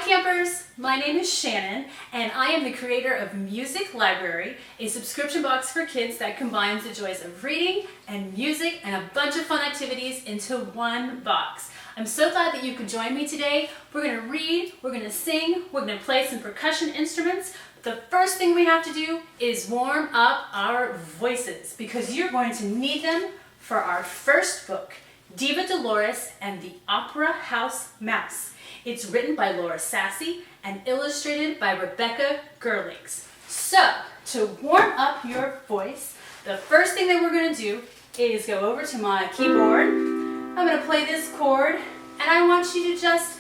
campers! My name is Shannon and I am the creator of Music Library, a subscription box for kids that combines the joys of reading and music and a bunch of fun activities into one box. I'm so glad that you could join me today. We're going to read, we're going to sing, we're going to play some percussion instruments. The first thing we have to do is warm up our voices because you're going to need them for our first book, Diva, Dolores and the Opera House Mouse. It's written by Laura Sassy and illustrated by Rebecca Gerlings. So, to warm up your voice, the first thing that we're going to do is go over to my keyboard. I'm going to play this chord and I want you to just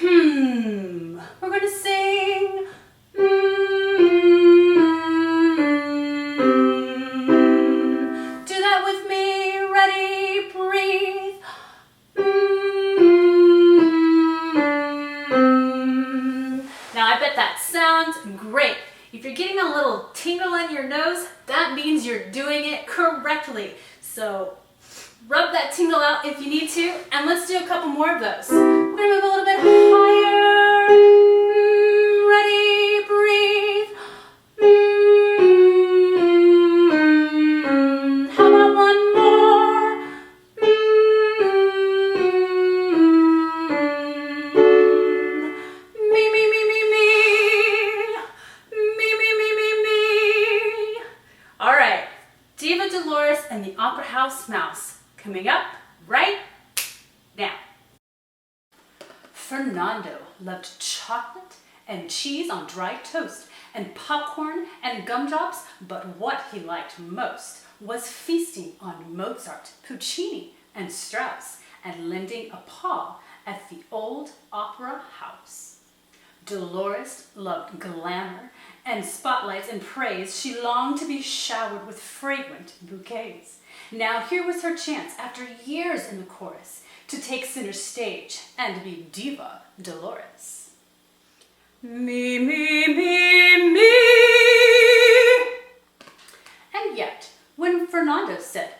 We're going to sing Do that with me. Ready, breathe. Now I bet that sounds great. If you're getting a little tingle in your nose, that means you're doing it correctly. So rub that tingle out if you need to, and let's do a couple more of those. We're gonna move a little bit higher. Ready, breathe. How about one more? Me, me, me, me, me. Me, me, me, me, me. All right, Diva, Dolores and the Opera House Mouse. Coming up right now. Fernando loved chocolate and cheese on dry toast and popcorn and gumdrops, but what he liked most was feasting on Mozart, Puccini, and Strauss and lending a paw at the old opera house. Dolores loved glamour and spotlights and praise. She longed to be showered with fragrant bouquets. Now here was her chance, after years in the chorus, to take center stage and be Diva Dolores. Me, me, me, me. And yet, when Fernando said,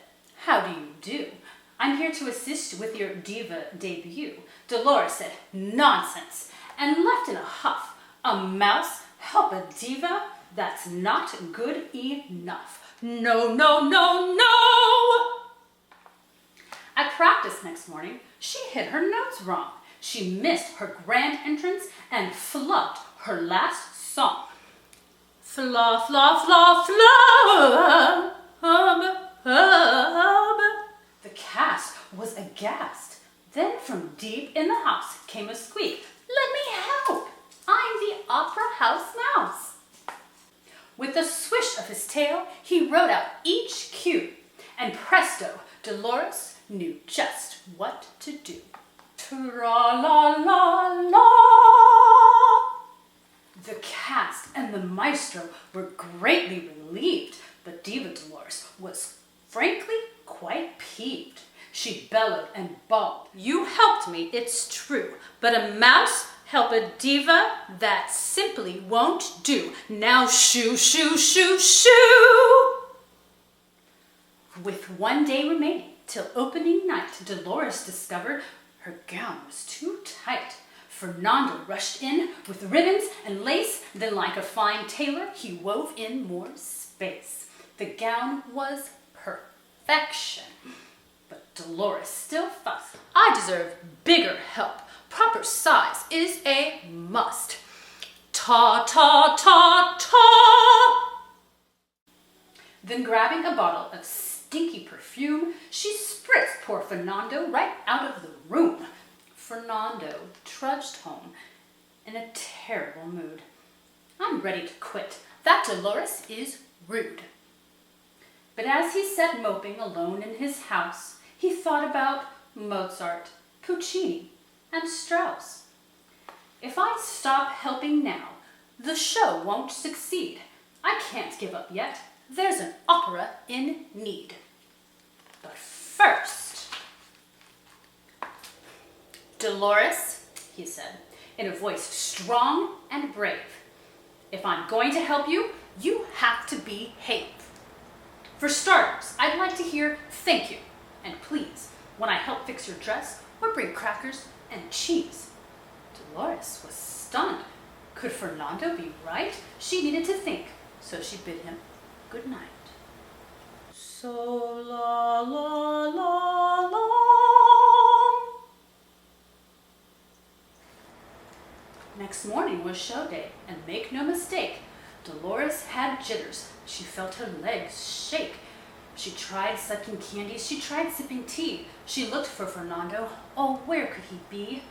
"How do you do? I'm here to assist with your Diva debut," Dolores said, "Nonsense," and left in a huff. A mouse help a diva? That's not good enough. No, no, no, no! At practice next morning, she hit her notes wrong. She missed her grand entrance and flubbed her last song. Fla, fla, fla, flub, The cast was aghast. Then from deep in the house came a squeak. "Let me help! I'm the Opera House Mouse." With a swish of his tail, he wrote out each cue, and presto, Dolores knew just what to do. Tra-la-la-la! The cast and the maestro were greatly relieved, but Diva Dolores was frankly quite peeved. She bellowed and bawled, "You helped me, it's true, but a mouse help a diva? That simply won't do. Now shoo, shoo, shoo, shoo!" With one day remaining till opening night, Dolores discovered her gown was too tight. Fernando rushed in with ribbons and lace, then like a fine tailor, he wove in more space. The gown was perfection. But Dolores still fussed. "I deserve bigger help. Proper size is a must. Ta, ta, ta, ta!" Then grabbing a bottle of stinky perfume, she spritzed poor Fernando right out of the room. Fernando trudged home in a terrible mood. "I'm ready to quit. That Dolores is rude." But as he sat moping alone in his house, he thought about Mozart, Puccini, and Strauss. "If I stop helping now, the show won't succeed. I can't give up yet. There's an opera in need. But first..." "Dolores," he said, in a voice strong and brave, "if I'm going to help you, you have to behave. For starters, I'd like to hear thank you, and please, when I help fix your dress or bring crackers and cheese." Dolores was stunned. Could Fernando be right? She needed to think, so she bid him good night. So la la la la. Next morning was show day, and make no mistake, Dolores had jitters. She felt her legs shake. She tried sucking candy. She tried sipping tea. She looked for Fernando. Oh, where could he be?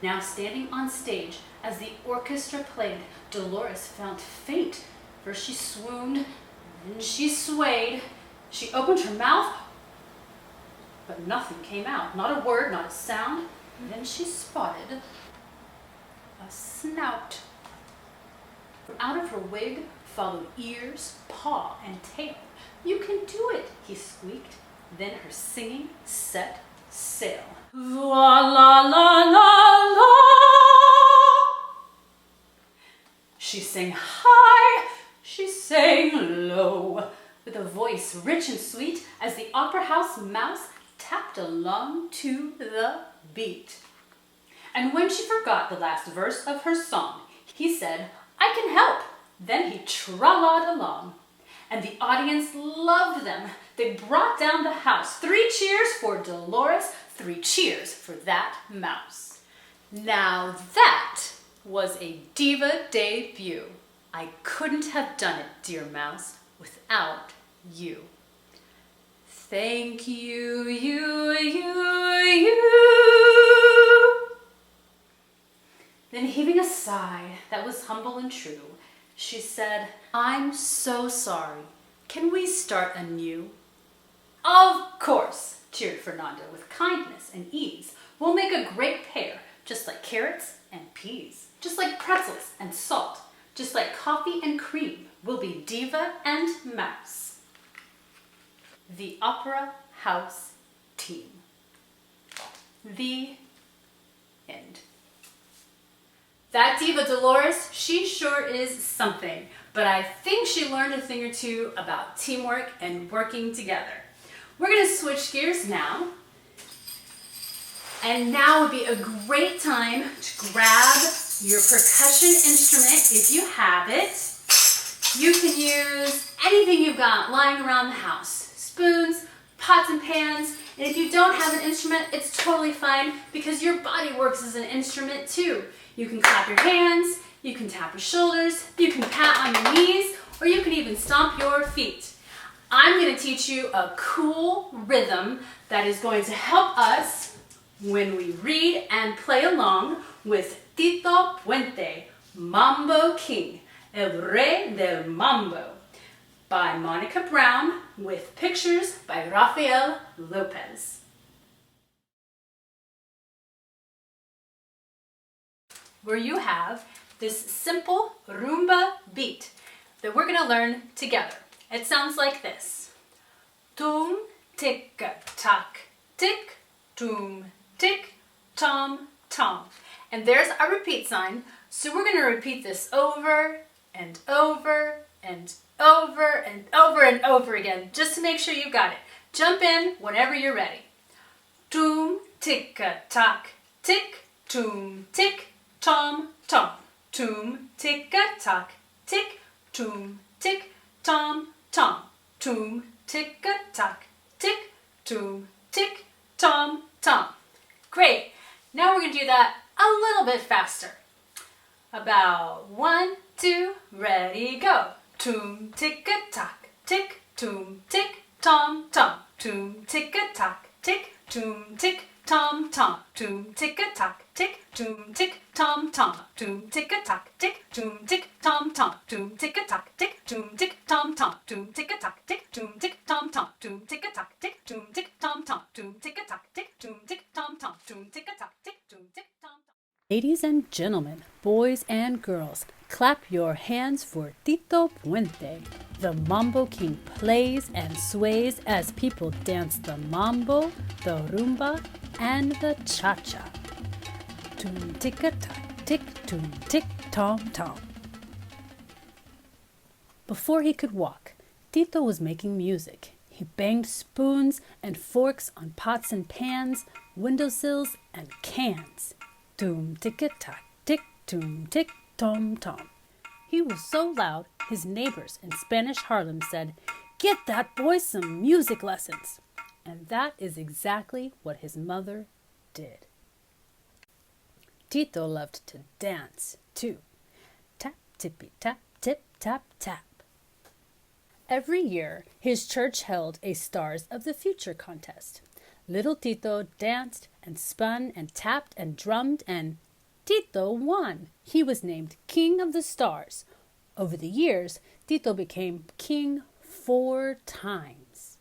Now standing on stage, as the orchestra played, Dolores felt faint. First she swooned, then she swayed. She opened her mouth, but nothing came out. Not a word, not a sound. Then she spotted a snout. Out of her wig followed ears, paw, and tail. You can do it, he squeaked. Then her singing set sail. La la la la la. She sang high, she sang low, with a voice rich and sweet as the opera house mouse tapped along to the beat. And when she forgot the last verse of her song, he said, I can help. Then he tra-la'd along. And the audience loved them. They brought down the house. 3 cheers for Dolores, 3 cheers for that mouse. Now that was a diva debut. I couldn't have done it, dear mouse, without you. Thank you, you. Then heaving a sigh that was humble and true, she said, I'm so sorry. Can we start anew? Of course, cheered Fernando with kindness and ease. We'll make a great pair, just like carrots and peas, just like pretzels and salt, just like coffee and cream. We'll be Diva and Mouse. The Opera House Team. The end. That diva Dolores, she sure is something, but I think she learned a thing or two about teamwork and working together. We're going to switch gears now, and now would be a great time to grab your percussion instrument if you have it. You can use anything you've got lying around the house, spoons, pots and pans, and if you don't have an instrument, it's totally fine because your body works as an instrument too. You can clap your hands, you can tap your shoulders, you can pat on your knees, or you can even stomp your feet. I'm going to teach you a cool rhythm that is going to help us when we read and play along with Tito Puente, Mambo King, El Rey del Mambo, by Monica Brown with pictures by Rafael Lopez. Where you have this simple rumba beat that we're going to learn together. It sounds like this. Tum, tick, tock, tick, tum, tick, tom, tom. And there's our repeat sign. So we're going to repeat this over and over and over and over and over again, just to make sure you got it. Jump in whenever you're ready. Tum, tick, tock, tick, tum, tick, tom, tom. Tum, tick, tock, tick, tum, tick, tom, tom. Tum, tick, tock, tick, tum, tick, tom, tom. Great. Now we're going to do that a little bit faster. About 1, 2, ready, go. Tum, tick, tock, tick, tum, tick, tom, tom. Tum, tick, tock, tick, tum, tick, tom, tom. Tum, tick, tock, tick, tum, tick, tom, tom. Tum, tick, tock, tick, tum, tick, tom, tom. Tum, tick, tock, tick, tum, tick, tom, tom. Tum, tick, tock, tick, tum, tick, tom, tom. Tum, tick, tock, tick, tum, tick, tom, tom. Tum, tick, tock, tick, tum, tick, tom, tom. Tum, tick, tock, tick, tum, tick, tom, tom. Ladies and gentlemen, boys and girls, clap your hands for Tito Puente. The Mambo King plays and sways as people dance the mambo, the rumba, and the cha-cha. Tum tick-a-tock, tick, tum tick, tom tom. Before he could walk, Tito was making music. He banged spoons and forks on pots and pans, windowsills and cans. toom, tick-a-tock, tick, toom, tick, tom, tom. He was so loud, his neighbors in Spanish Harlem said, "Get that boy some music lessons." And that is exactly what his mother did. Tito loved to dance, too. Tap, tippy, tap, tip, tap, tap. Every year, his church held a Stars of the Future contest. Little Tito danced and spun and tapped and drummed, and Tito won. He was named King of the Stars. Over the years, Tito became king 4 times.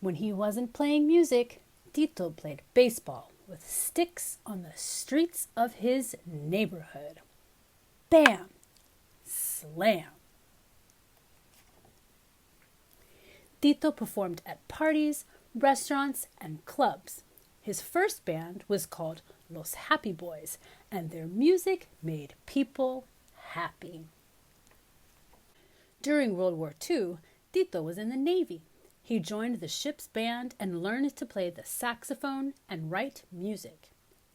When he wasn't playing music, Tito played baseball with sticks on the streets of his neighborhood. Bam! Slam! Tito performed at parties, restaurants, and clubs. His first band was called Los Happy Boys, and their music made people happy. During World War II, Tito was in the Navy. He joined the ship's band and learned to play the saxophone and write music.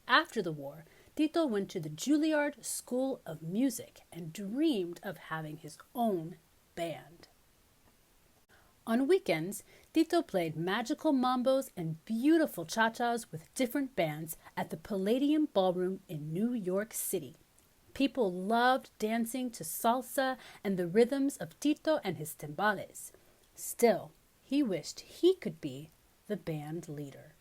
After the war, Tito went to the Juilliard School of Music and dreamed of having his own band. On weekends, Tito played magical mambos and beautiful cha-chas with different bands at the Palladium Ballroom in New York City. People loved dancing to salsa and the rhythms of Tito and his timbales. Still, he wished he could be the band leader.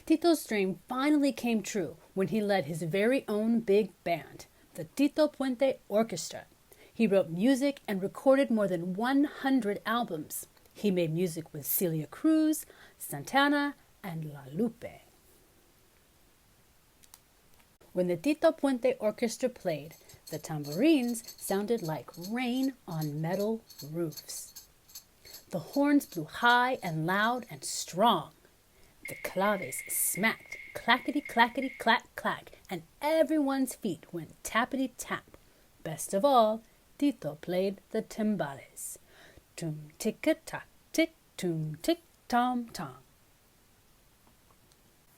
Tito's dream finally came true when he led his very own big band, the Tito Puente Orchestra. He wrote music and recorded more than 100 albums. He made music with Celia Cruz, Santana, and La Lupe. When the Tito Puente Orchestra played, the tambourines sounded like rain on metal roofs. The horns blew high and loud and strong. The claves smacked, clackety-clackety-clack-clack, and everyone's feet went tappity-tap. Best of all, Tito played the timbales. Toom, tick-a-tock, tick, toom, tick, tom, tom.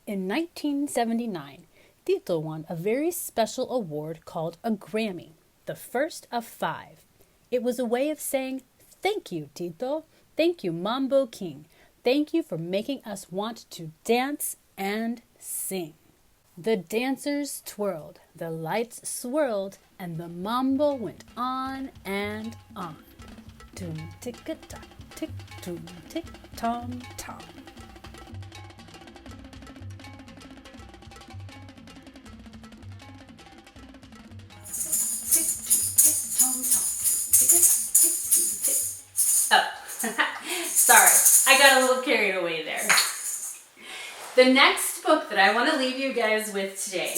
In 1979, Tito won a very special award called a Grammy, the first of 5. It was a way of saying, "Thank you, Tito. Thank you, Mambo King. Thank you for making us want to dance and sing." The dancers twirled, the lights swirled, and the mambo went on and on. Toom, tick-a-tock, tick, toom, tick, tom, tom. Sorry, I got a little carried away there. The next book that I want to leave you guys with today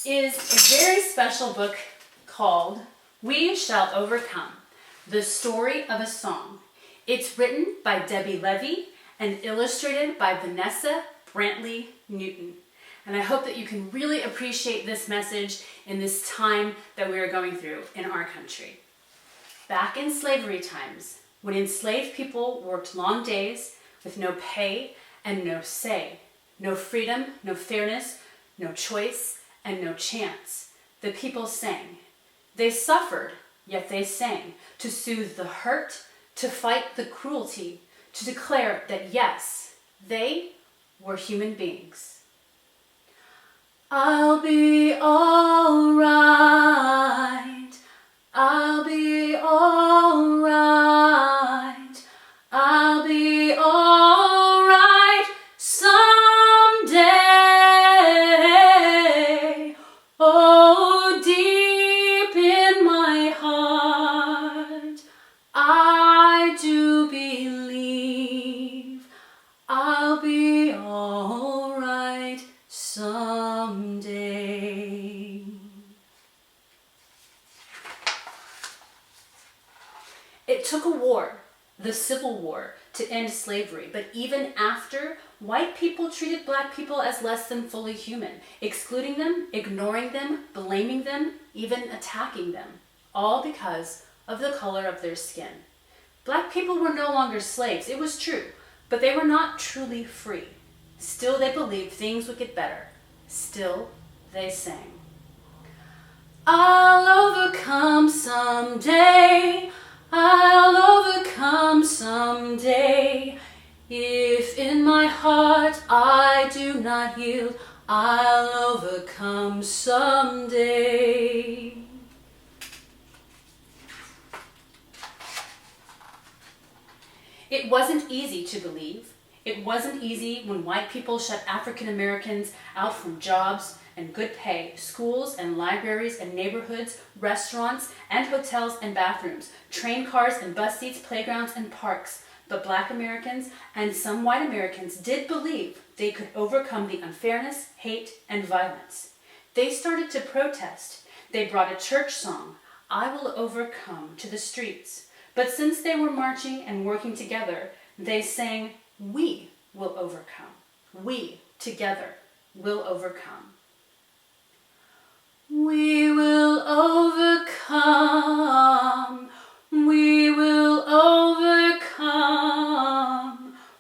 is a very special book called We Shall Overcome, The Story of a Song. It's written by Debbie Levy and illustrated by Vanessa Brantley Newton. And I hope that you can really appreciate this message in this time that we are going through in our country. Back in slavery times, when enslaved people worked long days with no pay and no say, no freedom, no fairness, no choice, and no chance, the people sang. They suffered, yet they sang, to soothe the hurt, to fight the cruelty, to declare that yes, they were human beings. I'll be all right. I'll be all right. I'll be all right someday. Oh, deep in my heart, I do believe I'll be all right someday. It took a war, the Civil War, to end slavery, but even after, white people treated black people as less than fully human, excluding them, ignoring them, blaming them, even attacking them, all because of the color of their skin. Black people were no longer slaves, it was true, but they were not truly free. Still they believed things would get better. Still they sang. I'll overcome someday. I'll overcome someday. If in my heart I do not yield, I'll overcome someday. It wasn't easy to believe. It wasn't easy when white people shut African Americans out from jobs and good pay, schools and libraries and neighborhoods, restaurants and hotels and bathrooms, train cars and bus seats, playgrounds and parks. But Black Americans and some white Americans did believe they could overcome the unfairness, hate, and violence. They started to protest. They brought a church song, I Will Overcome, to the streets. But since they were marching and working together, they sang, We will overcome. We, together, will overcome. We will overcome. We will overcome.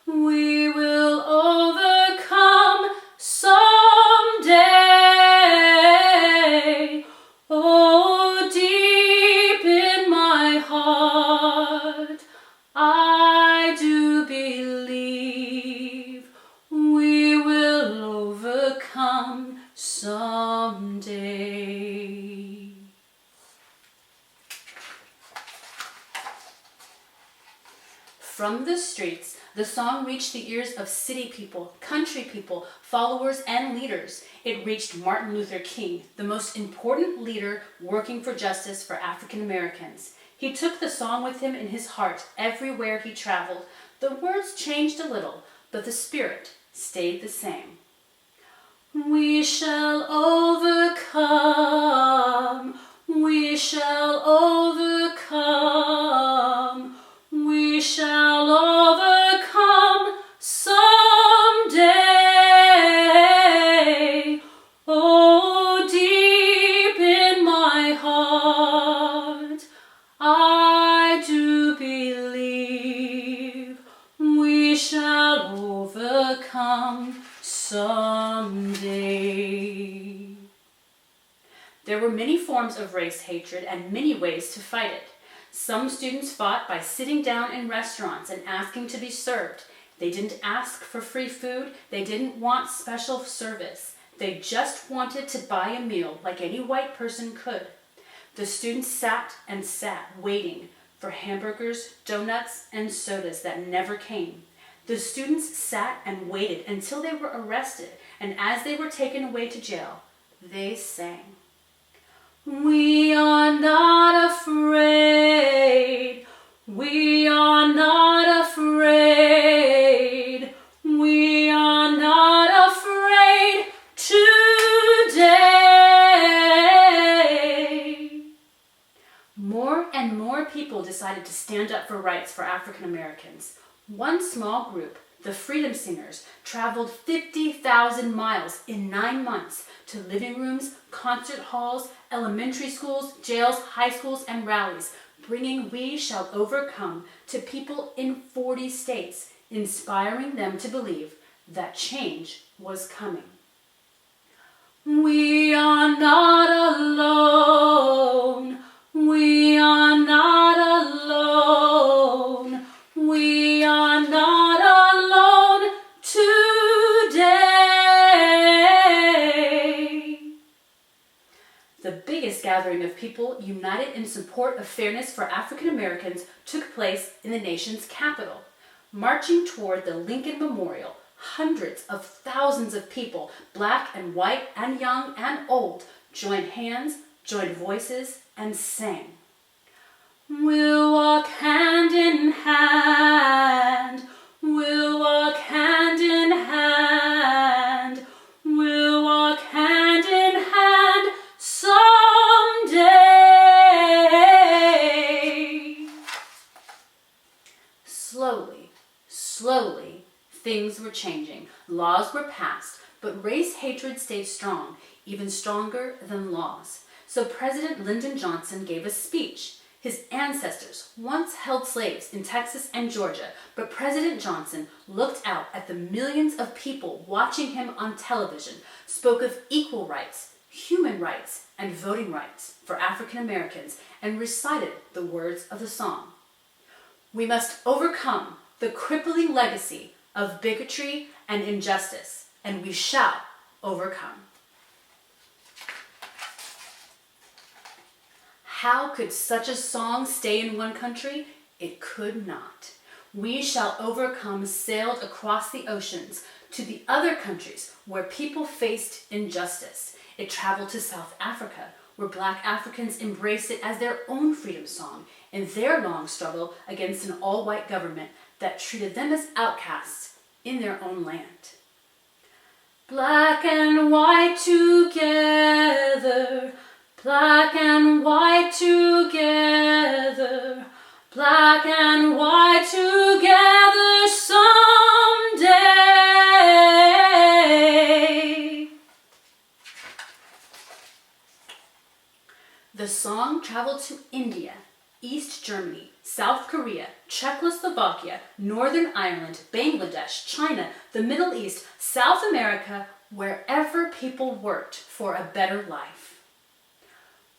We will overcome someday. Oh, deep in my heart, I do believe we will overcome someday. From the streets, the song reached the ears of city people, country people, followers, and leaders. It reached Martin Luther King, the most important leader working for justice for African Americans. He took the song with him in his heart everywhere he traveled. The words changed a little, but the spirit stayed the same. We shall overcome. We shall overcome. We shall overcome someday. Oh, deep in my heart, I do believe we shall overcome someday. There were many forms of race hatred and many ways to fight it. Some students fought by sitting down in restaurants and asking to be served. They didn't ask for free food. They didn't want special service. They just wanted to buy a meal like any white person could. The students sat and sat, waiting for hamburgers, donuts, and sodas that never came. The students sat and waited until they were arrested, and as they were taken away to jail, they sang. We are not afraid. We are not afraid. We are not afraid today. More and more people decided to stand up for rights for African Americans. One small group, the Freedom Singers, traveled 50,000 miles in 9 months to living rooms, concert halls, elementary schools, jails, high schools, and rallies, bringing We Shall Overcome to people in 40 states, inspiring them to believe that change was coming. We are not alone. We are not alone. We are not alone today. The biggest gathering of people united in support of fairness for African Americans took place in the nation's capital. Marching toward the Lincoln Memorial, hundreds of thousands of people, black and white and young and old, joined hands, joined voices, and sang. We'll walk hand in hand. We'll walk hand in hand. We'll walk hand in hand someday. Slowly, things were changing. Laws were passed, but race hatred stayed strong, even stronger than laws. So President Lyndon Johnson gave a speech. His ancestors once held slaves in Texas and Georgia, but President Johnson looked out at the millions of people watching him on television, spoke of equal rights, human rights, and voting rights for African Americans, and recited the words of the song. We must overcome the crippling legacy of bigotry and injustice, and we shall overcome. How could such a song stay in one country? It could not. We Shall Overcome sailed across the oceans to the other countries where people faced injustice. It traveled to South Africa, where Black Africans embraced it as their own freedom song in their long struggle against an all-white government that treated them as outcasts in their own land. Black and white together, black and white together, black and white together someday. The song traveled to India, East Germany, South Korea, Czechoslovakia, Northern Ireland, Bangladesh, China, the Middle East, South America, wherever people worked for a better life.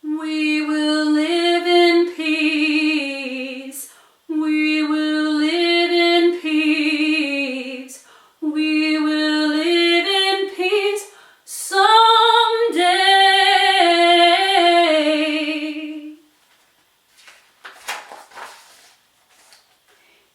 We will live in peace. We will live in peace. We will live in peace someday.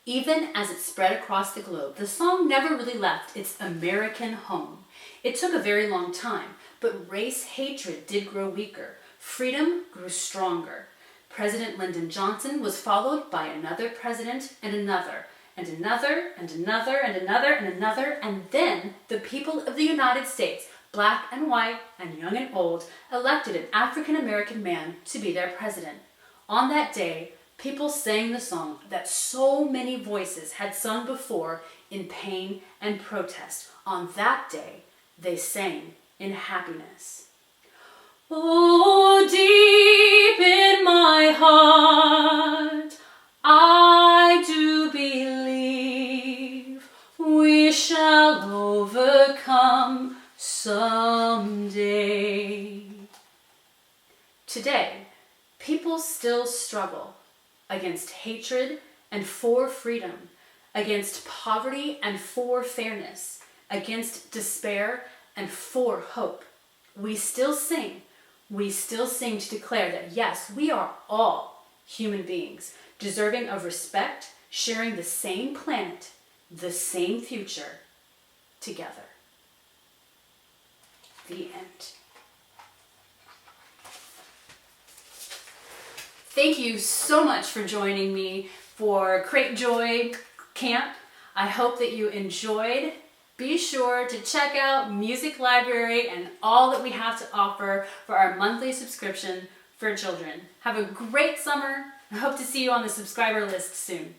Even as it spread across the globe, the song never really left its American home. It took a very long time, but race hatred did grow weaker. Freedom grew stronger. President Lyndon Johnson was followed by another president and another, and another, and another, and another, and another, and then the people of the United States, black and white and young and old, elected an African-American man to be their president. On that day, people sang the song that so many voices had sung before in pain and protest. On that day, they sang in happiness. Oh, deep in my heart, I do believe we shall overcome someday. Today, people still struggle against hatred and for freedom, against poverty and for fairness, against despair and for hope. We still sing to declare that yes, we are all human beings, deserving of respect, sharing the same planet, the same future, together. The end. Thank you so much for joining me for Create Joy Camp. I hope that you enjoyed. Be sure to check out Music Library and all that we have to offer for our monthly subscription for children. Have a great summer. I hope to see you on the subscriber list soon.